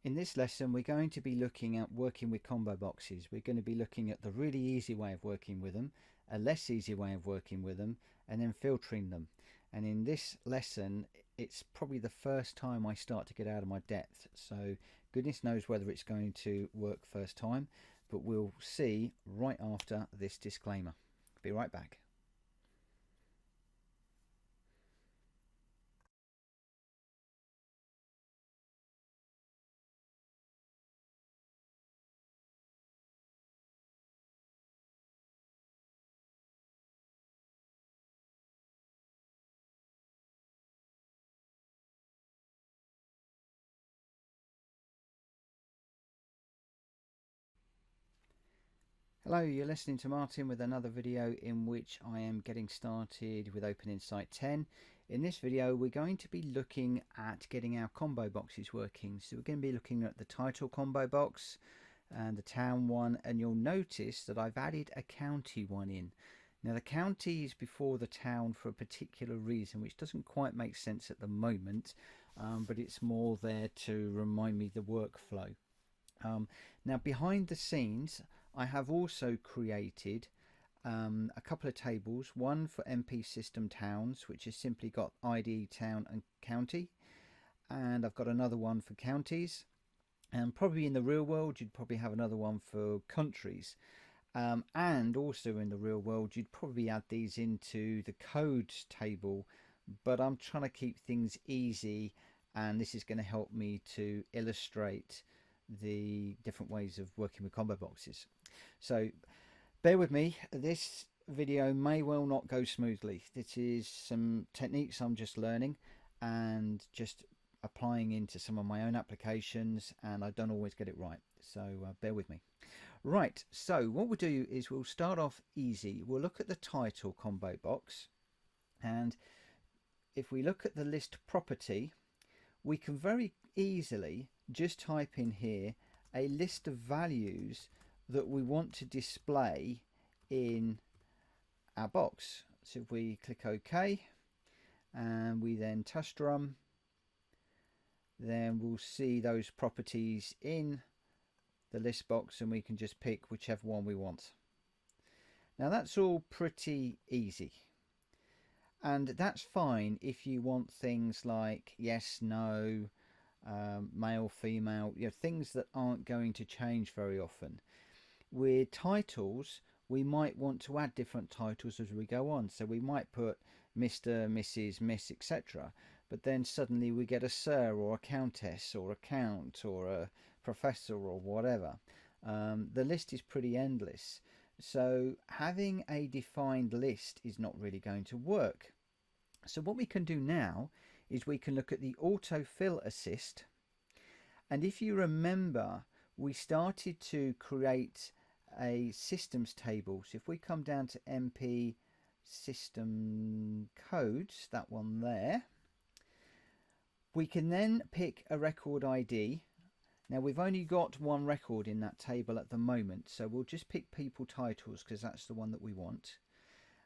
In this lesson, we're going to be looking at working with combo boxes. We're going to be looking at the really easy way of working with them, a less easy way of working with them, and then filtering them. And in this lesson, it's probably the first time I start to get out of my depth. So goodness knows whether it's going to work first time, but we'll see right after this disclaimer. Be right back. Hello, you're listening to Martin with another video in which I am getting started with OpenInsight 10. In this video, we're going to be looking at getting our combo boxes working. So we're going to be looking at the title combo box and the town one, and you'll notice that I've added a county one in. Now the county is before the town for a particular reason, which doesn't quite make sense at the moment, but it's more there to remind me the workflow. Now behind the scenes, I have also created a couple of tables, one for MP system towns, which has simply got ID, town and county, and I've got another one for counties, and probably in the real world you'd probably have another one for countries, and also in the real world you'd probably add these into the codes table, but I'm trying to keep things easy, and this is going to help me to illustrate the different ways of working with combo boxes. So bear with me, this video may well not go smoothly. This is some techniques I'm just learning and just applying into some of my own applications, and I don't always get it right, so bear with me. Right, so what we'll do is we'll start off easy. We'll look at the title combo box, and if we look at the list property, we can very easily just type in here a list of values that we want to display in our box. So if we click OK and we then test run, then we'll see those properties in the list box, and we can just pick whichever one we want. Now that's all pretty easy, and that's fine if you want things like yes, no, male, female, things that aren't going to change very often. With titles, we might want to add different titles as we go on, so we might put Mr, Mrs, Miss, etc., but then suddenly we get a sir or a countess or a count or a professor or whatever. The list is pretty endless, so having a defined list is not really going to work. So what we can do now is we can look at the Autofill Assist, and if you remember, we started to create a systems table. So if we come down to MP system codes, that one there, we can then pick a record ID. Now we've only got one record in that table at the moment, so we'll just pick people titles because that's the one that we want.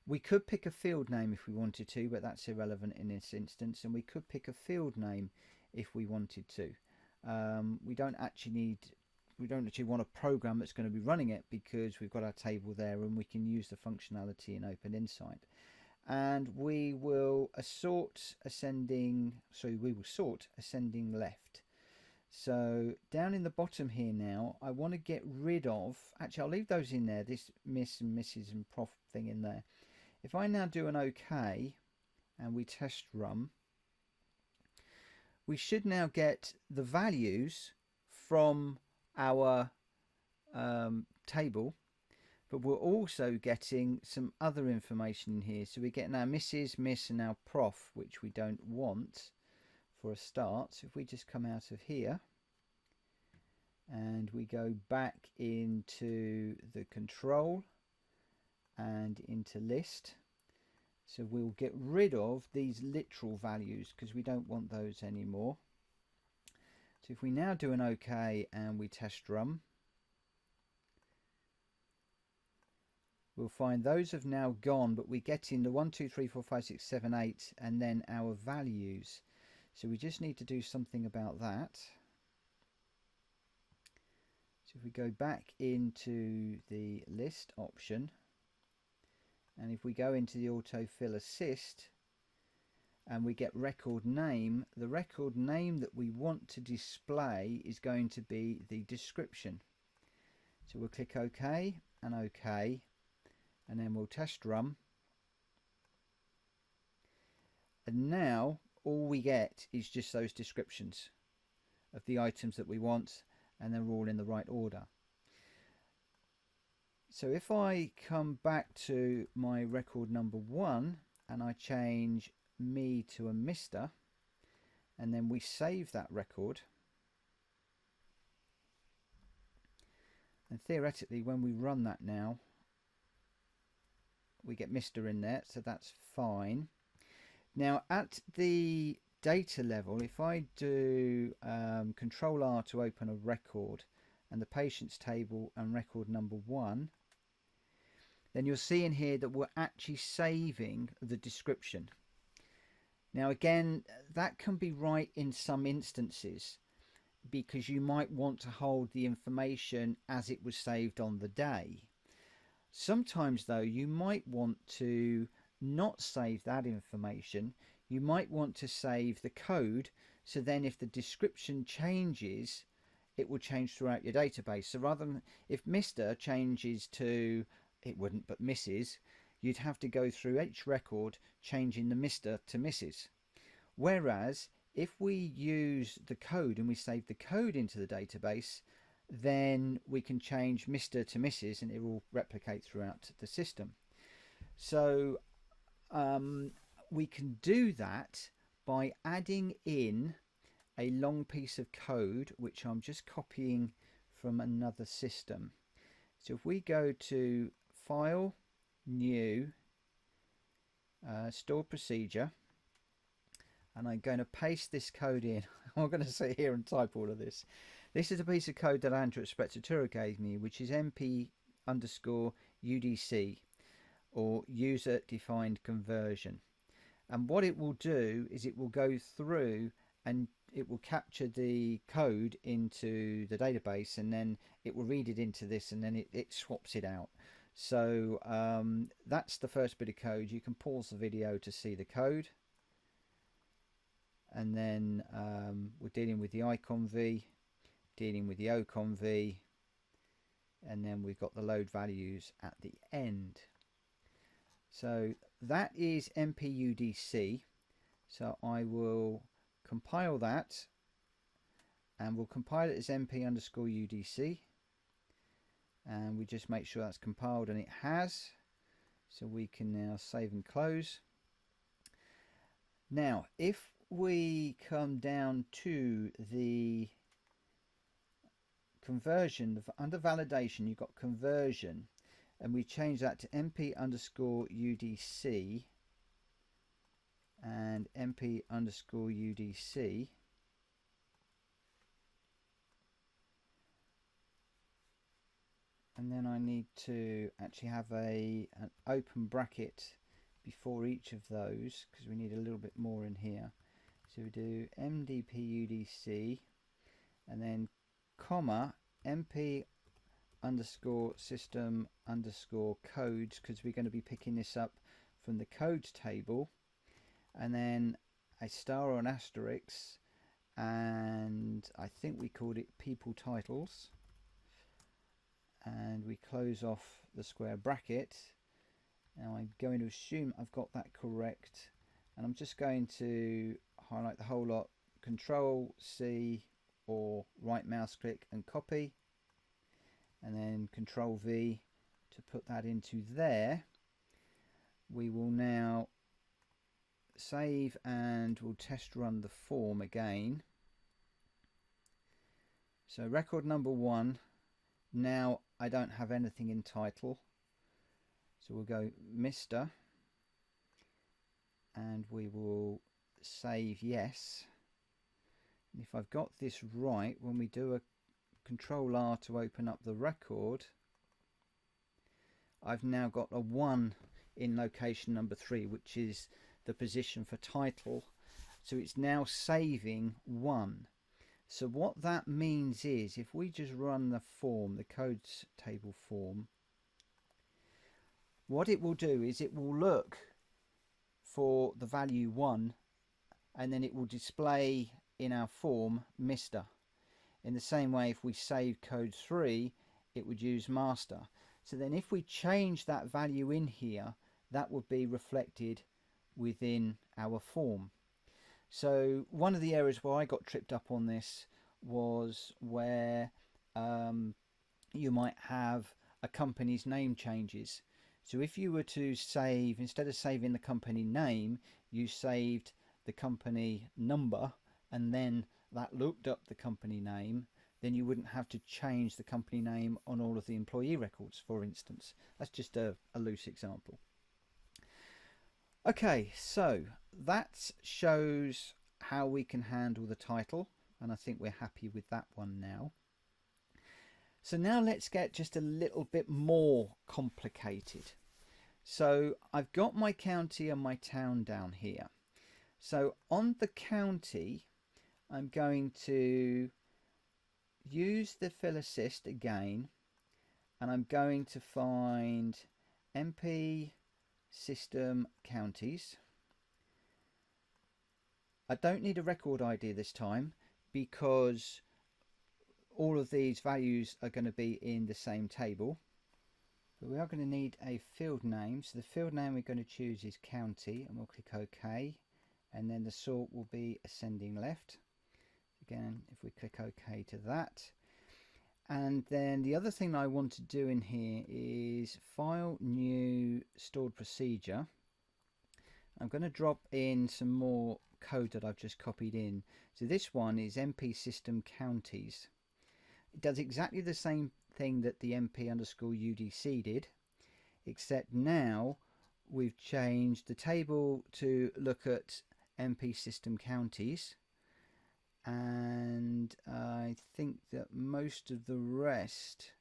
We could pick a field name if we wanted to, but that's irrelevant in this instance, and we could pick a field name if we wanted to. We don't actually want a program that's going to be running it because we've got our table there and we can use the functionality in OpenInsight. And we will sort ascending left. So down in the bottom here now, I want to get rid of, actually I'll leave those in there, this Miss and Mrs and Prof thing in there. If I now do an OK and we test run, we should now get the values from our table, but we're also getting some other information in here. So we're getting our Mrs, Miss and our Prof, which we don't want for a start. So if we just come out of here and we go back into the control and into list, so we'll get rid of these literal values because we don't want those anymore. So if we now do an OK and we test run, we'll find those have now gone, but we get in the 1, 2, 3, 4, 5, 6, 7, 8 and then our values. So we just need to do something about that. So if we go back into the list option, and if we go into the Autofill Assist and we get record name, the record name that we want to display is going to be the description. So we'll click OK and OK, and then we'll test run. And now all we get is just those descriptions of the items that we want, and they're all in the right order. So if I come back to my record number 1 and I change me to a Mr., and then we save that record, and theoretically when we run that now we get Mr. in there, so that's fine. Now at the data level, if I do Control R to open a record and the patients table and record number 1, then you'll see in here that we're actually saving the description. Now again, that can be right in some instances because you might want to hold the information as it was saved on the day. Sometimes though, you might want to not save that information. You might want to save the code, so then if the description changes, it will change throughout your database. So rather than, if Mr. changes to, it wouldn't, but Mrs., you'd have to go through each record changing the Mr. to Mrs. Whereas if we use the code and we save the code into the database, then we can change Mr. to Mrs. and it will replicate throughout the system. So we can do that by adding in a long piece of code, which I'm just copying from another system. So if we go to File, New, Store Procedure, and I'm going to paste this code in. I'm going to sit here and type all of this. This is a piece of code that Andrew at Spectatura gave me, which is MP_UDC, or User Defined Conversion. And what it will do is it will go through and it will capture the code into the database, and then it will read it into this, and then it swaps it out. So that's the first bit of code. You can pause the video to see the code. And then we're dealing with the icon V, dealing with the ocon V, and then we've got the load values at the end. So that is MPUDC. So I will compile that, and we'll compile it as MP_UDC, and we just make sure that's compiled, and it has. So we can now save and close. Now if we come down to the conversion, under validation you've got conversion, and we change that to MP_UDC and MP_UDC, and then I need to actually have an open bracket before each of those because we need a little bit more in here. So we do MDPUDC and then comma MP_system_codes, because we're going to be picking this up from the codes table, and then a star or an asterisk, and I think we called it people titles, and we close off the square bracket. Now I'm going to assume I've got that correct, and I'm just going to highlight the whole lot, Control C or right mouse click and copy, and then Control V to put that into there. We will now save and we'll test run the form again. So record number 1, now I don't have anything in title, so we'll go Mr. and we will save yes. And if I've got this right, when we do a Control R to open up the record, I've now got a 1 in location number 3, which is the position for title. So it's now saving 1. So what that means is if we just run the form, the codes table form, what it will do is it will look for the value 1 and then it will display in our form Mr. In the same way, if we save code 3, it would use master. So then if we change that value in here, that would be reflected within our form. So one of the areas where I got tripped up on this was where you might have a company's name changes. So if you were to save, instead of saving the company name, you saved the company number and then that looked up the company name, then you wouldn't have to change the company name on all of the employee records, for instance. That's just a loose example. Okay, so that shows how we can handle the title, and I think we're happy with that one now. So now let's get just a little bit more complicated. So I've got my county and my town down here. So on the county, I'm going to use the Fill Assist again, and I'm going to find MP System Counties. I don't need a record ID this time because all of these values are going to be in the same table. But we are going to need a field name. So the field name we're going to choose is county, and we'll click OK. And then the sort will be ascending left. Again, if we click OK to that. And then the other thing I want to do in here is File, New, Stored Procedure. I'm going to drop in some more code that I've just copied in. So this one is MP System Counties. It does exactly the same thing that the MP_UDC did, except now we've changed the table to look at MP System Counties, and I think that most of the rest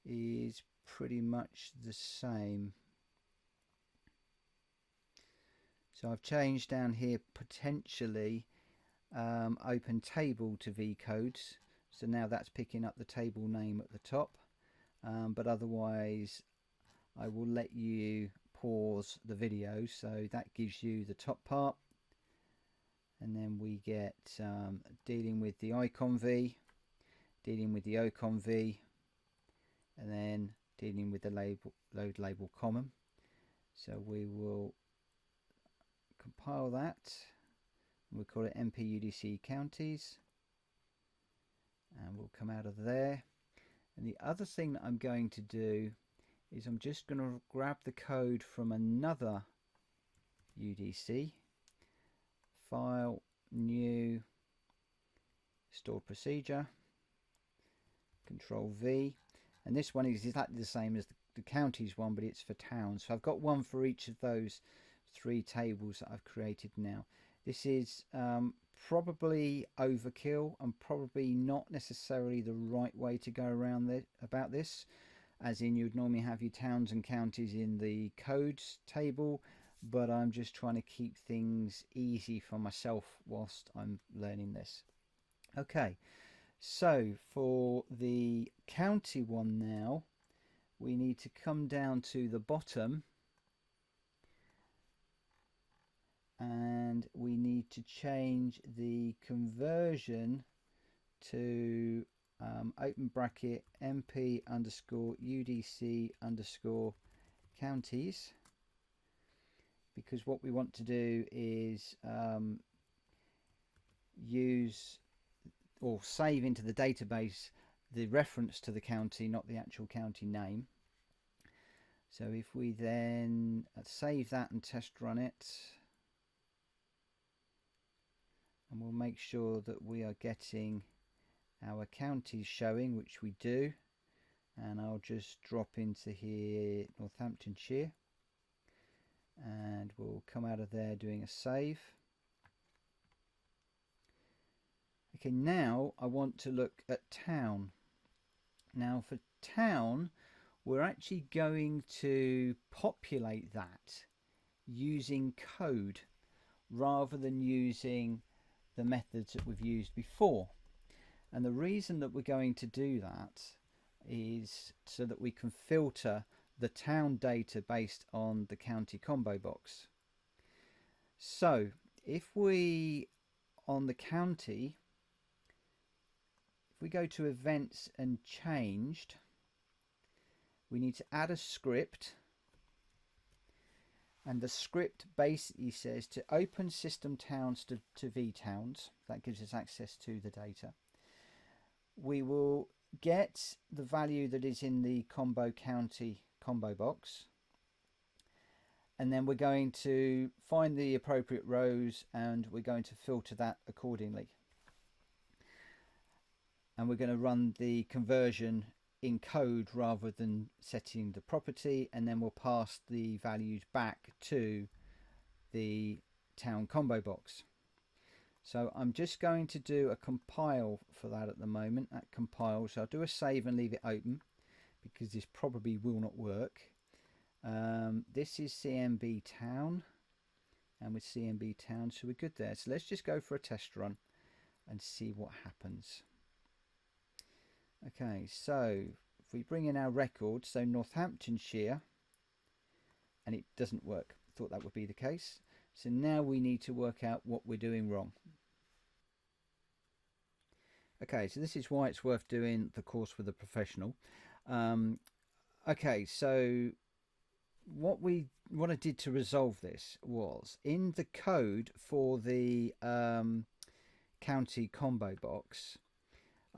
is pretty much the same. So I've changed down here potentially open table to vcodes, so now that's picking up the table name at the top, but otherwise I will let you pause the video. So that gives you the top part, and then we get dealing with the icon V, dealing with the ocon V, and then dealing with the label, load label common. So we will compile that, and we'll call it MP_UDC Counties, and we'll come out of there. And the other thing that I'm going to do is I'm just going to grab the code from another UDC, File, New, Stored Procedure, Control V, and this one is exactly the same as the counties one, but it's for towns. So I've got one for each of those 3 tables that I've created now. This is probably overkill and probably not necessarily the right way to go around about this, as in you'd normally have your towns and counties in the codes table, but I'm just trying to keep things easy for myself whilst I'm learning this. Okay, so for the county one now, we need to come down to the bottom and we need to change the conversion to open bracket MP_UDC_counties, because what we want to do is use or save into the database the reference to the county, not the actual county name. So if we then save that and test run it, and we'll make sure that we are getting our counties showing, which we do, and I'll just drop into here Northamptonshire, and we'll come out of there doing a save. Okay, now I want to look at town. Now for town, we're actually going to populate that using code rather than using the methods that we've used before. And the reason that we're going to do that is so that we can filter the town data based on the county combo box. So if we, on the county, if we go to events and changed, we need to add a script, and the script basically says to open system towns to vtowns. That gives us access to the data. We will get the value that is in the combo county combo box, and then we're going to find the appropriate rows and we're going to filter that accordingly, and we're going to run the conversion in code rather than setting the property, and then we'll pass the values back to the town combo box. So I'm just going to do a compile for that at the moment. That compiles, so I'll do a save and leave it open because this probably will not work. This is CMB town, and with CMB town, so we're good there. So let's just go for a test run and see what happens. Okay, so if we bring in our record, so Northamptonshire, and it doesn't work. Thought that would be the case. So now we need to work out what we're doing wrong. Okay, so this is why it's worth doing the course with a professional. Okay, so what I did to resolve this was, in the code for the county combo box,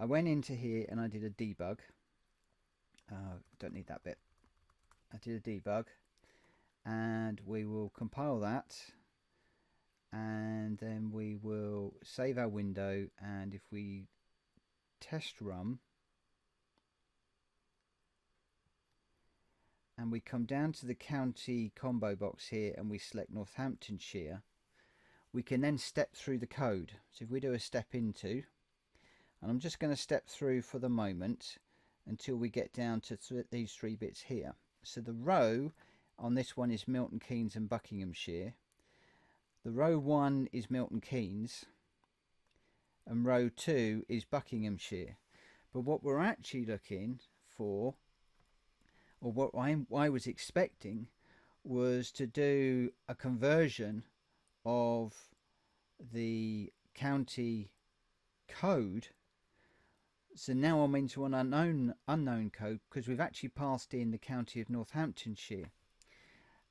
I went into here and I did a debug. Don't need that bit. I did a debug, and we will compile that, and then we will save our window, and if we test run and we come down to the county combo box here and we select Northamptonshire, we can then step through the code. So if we do a step into, and I'm just going to step through for the moment until we get down to these three bits here. So the row on this one is Milton Keynes and Buckinghamshire. The row 1 is Milton Keynes, and row 2 is Buckinghamshire. But what we're actually looking for, or what I was expecting, was to do a conversion of the county code. So now I'm into an unknown code because we've actually passed in the county of Northamptonshire.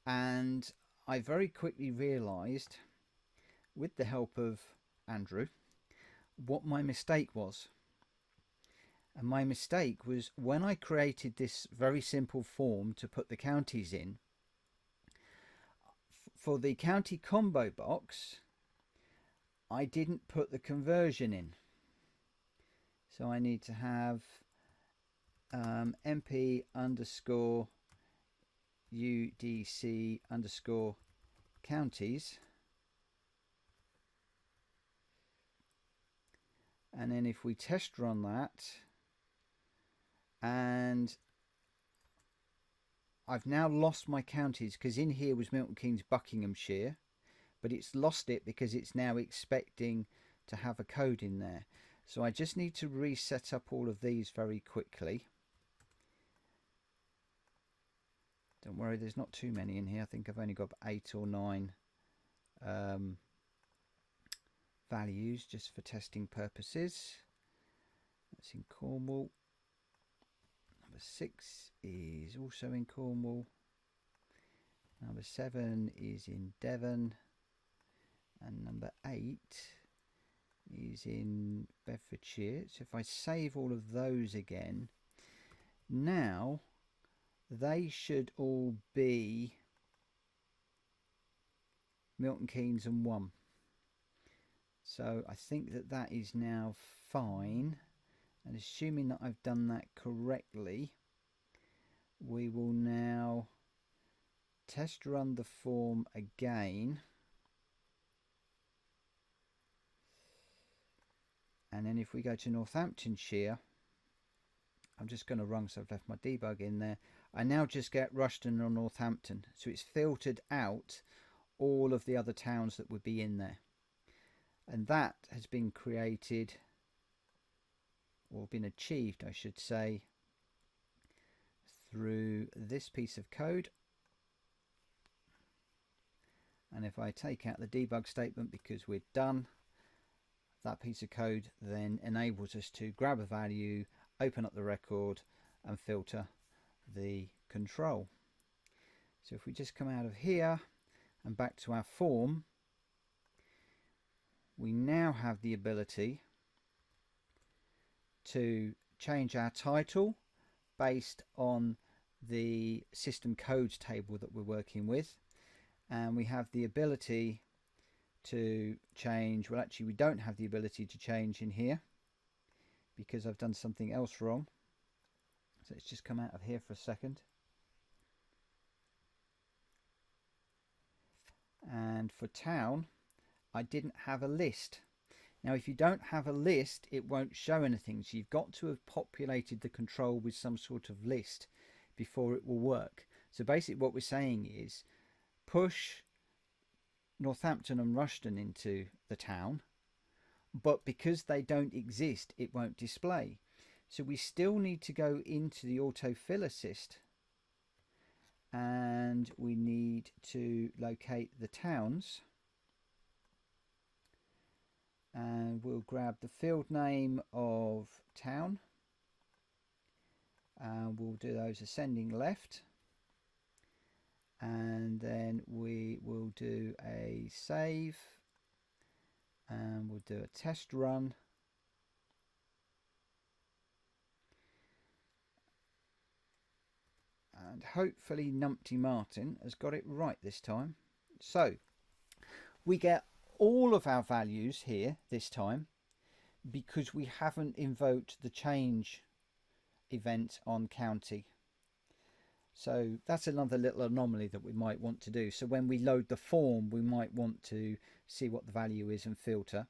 And I very quickly realised, with the help of Andrew, what my mistake was. And my mistake was, when I created this very simple form to put the counties in, for the county combo box, I didn't put the conversion in. So I need to have MP underscore UDC underscore counties. And then if we test run that, and I've now lost my counties, because in here was Milton Keynes, Buckinghamshire, but it's lost it because it's now expecting to have a code in there. So I just need to reset up all of these very quickly. Don't worry, there's not too many in here. I think I've only got 8 or 9 values just for testing purposes. That's in Cornwall. Number 6 is also in Cornwall. Number 7 is in Devon. And number 8 is in Bedfordshire. So if I save all of those again, now they should all be Milton Keynes and 1. So I think that that is now fine, and assuming that I've done that correctly, we will now test run the form again, and then if we go to Northamptonshire, I'm just going to run, so I've left my debug in there. I now just get Rushden or Northampton, so it's filtered out all of the other towns that would be in there. and that has been created, or been achieved I should say, through this piece of code. And if I take out the debug statement because we're done, that piece of code then enables us to grab a value, open up the record and filter the control. So if we just come out of here and back to our form, we now have the ability to change our title based on the system codes table that we're working with, and we have the ability to change, well actually we don't have the ability to change in here because I've done something else wrong. So let's just come out of here for a second. And for town, I didn't have a list. Now if you don't have a list, it won't show anything, so you've got to have populated the control with some sort of list before it will work. So basically what we're saying is push Northampton and Rushden into the town, but because they don't exist it won't display. So we still need to go into the Autofill Assist and we need to locate the towns, and we'll grab the field name of town and we'll do those ascending left, and then we will do a save and we'll do a test run. And hopefully Numpty Martin has got it right this time. So we get all of our values here this time because we haven't invoked the change event on county. So that's another little anomaly that we might want to do. So when we load the form, we might want to see what the value is and filter.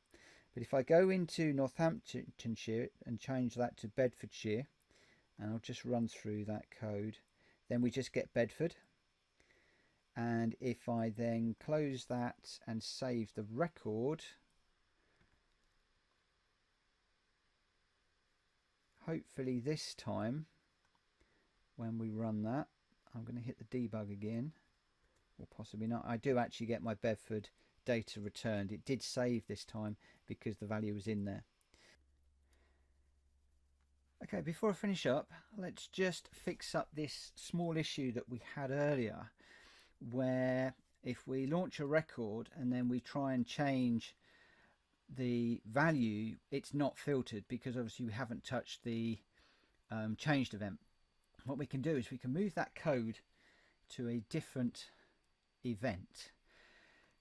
But if I go into Northamptonshire and change that to Bedfordshire, and I'll just run through that code, then we just get Bedford. And if I then close that and save the record, hopefully this time when we run that, I'm going to hit the debug again, or possibly not. I do actually get my Bedford data returned. It did save this time because the value was in there. Okay, before I finish up, let's just fix up this small issue that we had earlier, where if we launch a record and then we try and change the value, it's not filtered because obviously we haven't touched the changed event. What we can do is we can move that code to a different event.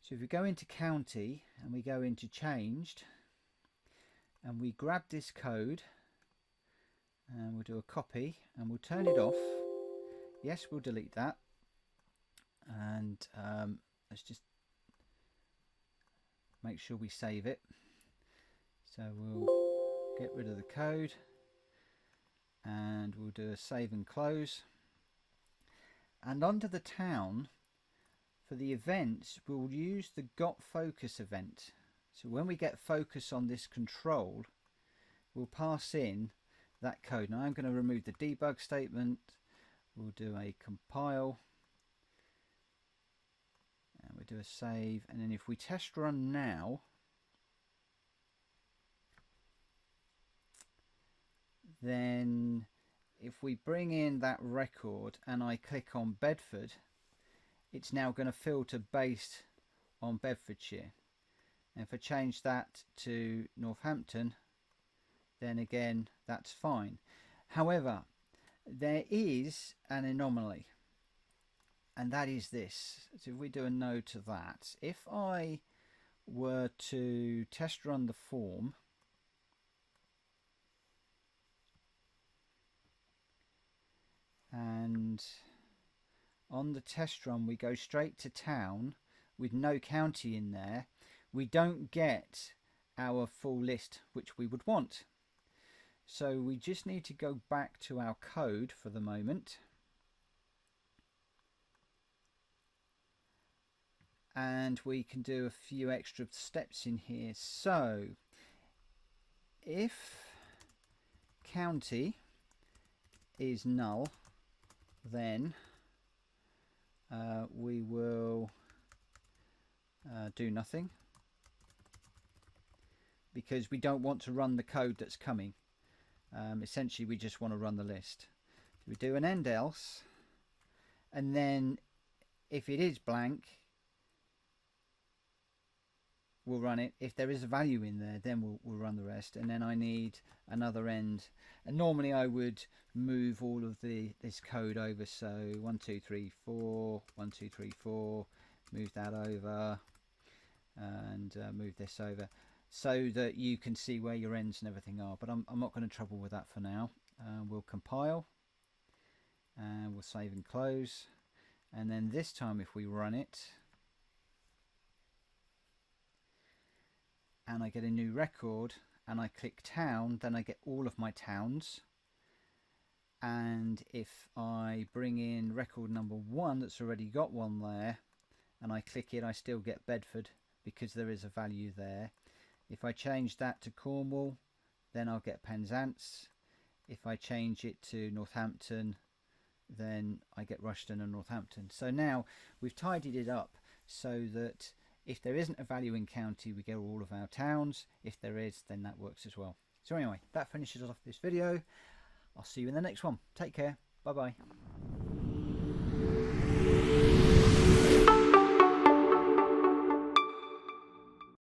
So if we go into county and we go into changed and we grab this code and we'll do a copy and we'll turn it off. Yes, we'll delete that, and let's just make sure we save it. So we'll get rid of the code and we'll do a save and close. And under the town, for the events, we'll use the got focus event. So when we get focus on this control, we'll pass in that code. Now I'm going to remove the debug statement. We'll do a compile and we'll do a save, and then if we test run now, then if we bring in that record and I click on Bedford, it's now going to filter based on Bedfordshire. And if I change that to Northampton, then again that's fine. However, there is an anomaly, and that is this. So if we do a no to that, if I were to test run the form, and on the test run we go straight to town with no county in there, we don't get our full list which we would want. So we just need to go back to our code for the moment, and we can do a few extra steps in here. So if county is null, then we will do nothing, because we don't want to run the code that's coming. Essentially we just want to run the list. So we do an end else, and then if it is blank, we'll run it. If there is a value in there, then we'll run the rest. And then I need another end, and normally I would move all of this code over. So 1 2 3 4, 1 2 3 4, move that over, and move this over, so that you can see where your ends and everything are. But I'm not going to trouble with that for now. We'll compile, and we'll save and close, and then this time if we run it and I get a new record and I click town, then I get all of my towns. And if I bring in record number 1 that's already got one there and I click it, I still get Bedford because there is a value there. If I change that to Cornwall, then I'll get Penzance. If I change it to Northampton, then I get Rushden and Northampton. So now we've tidied it up so that if there isn't a value in county, we get all of our towns. If there is, then that works as well. So anyway, that finishes off this video. I'll see you in the next one. Take care. Bye bye.